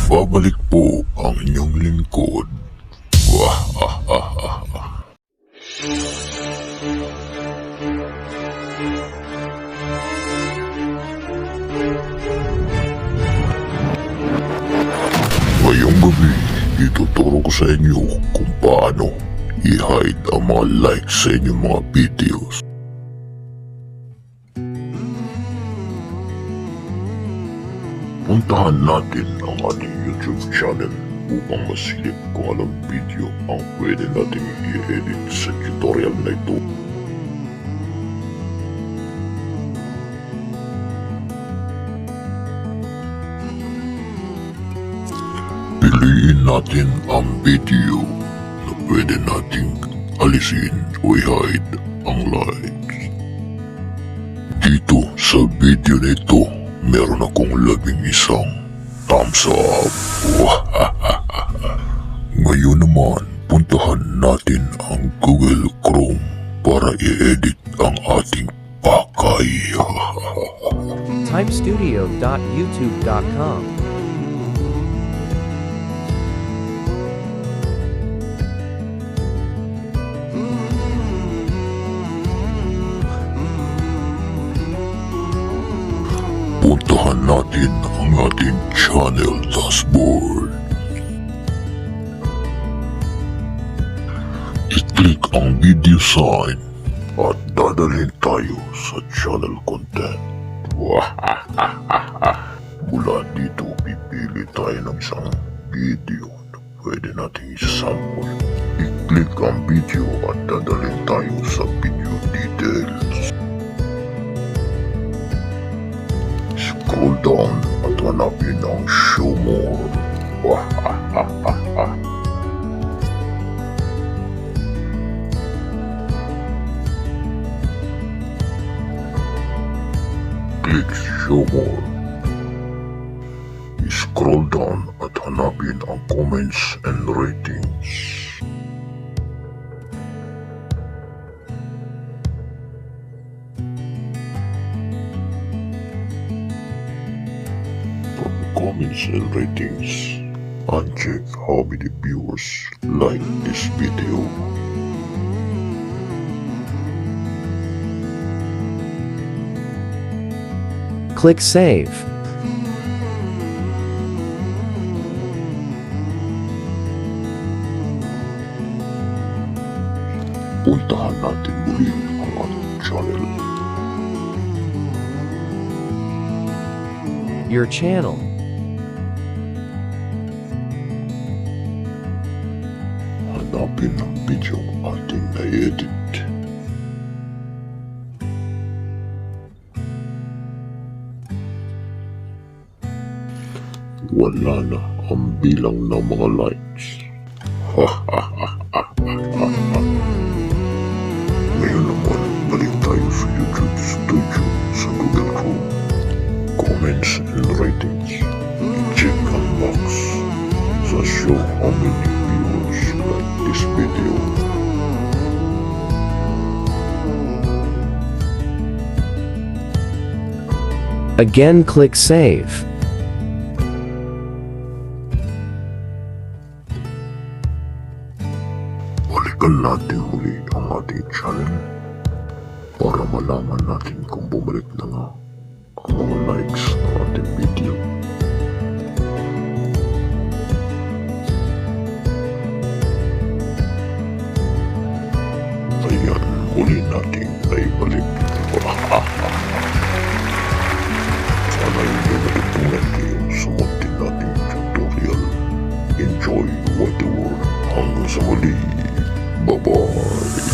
Nagbabalik po ang inyong lingkod. Ngayong gabi, ituturo ko sa inyo kung paano i-hide ang mga likes sa inyong mga videos. Puntahan natin ang ating YouTube channel upang masilip kung anong video ang pwede nating i-edit sa tutorial na ito. Piliin natin ang video na pwede nating alisin o i-hide ang likes. Dito sa video na ito, meron akong 11 thumbs up. Ngayon naman, puntahan natin ang Google Chrome para i-edit ang ating pakay. typestudio.youtube.com. Puntahan natin ang ating channel dashboard. I-click ang video sign at dadalhin tayo sa channel content. Mula dito, pipili tayo ng isang video na pwede natin isample. I-click ang video at dadalhin tayo sa video details. Scroll down at hanapin ang show more. Click show more. Scroll down at hanapin ang comments and ratings. Comments and ratings, uncheck how many viewers like this video. Click Save. Puntahan natin muli ang ating channel. Your channel. Hanapin ang video ating na-edit. Wala na ang bilang ng mga likes. Ngayon naman, balik tayo sa YouTube Studio sa Google Chrome. Comments and ratings. I-check ang box sa show how many viewers like this video. Again, click Save. Balikan natin muli ang ating channel para malaman natin kung bumalik na nga ang mga likes ng ating video. Ayan, muli natin naibalik. Sana hindi matutunan kayo sa muntin nating tutorial. Enjoy YTturtorial. Hanggang sa muli. Bye-bye.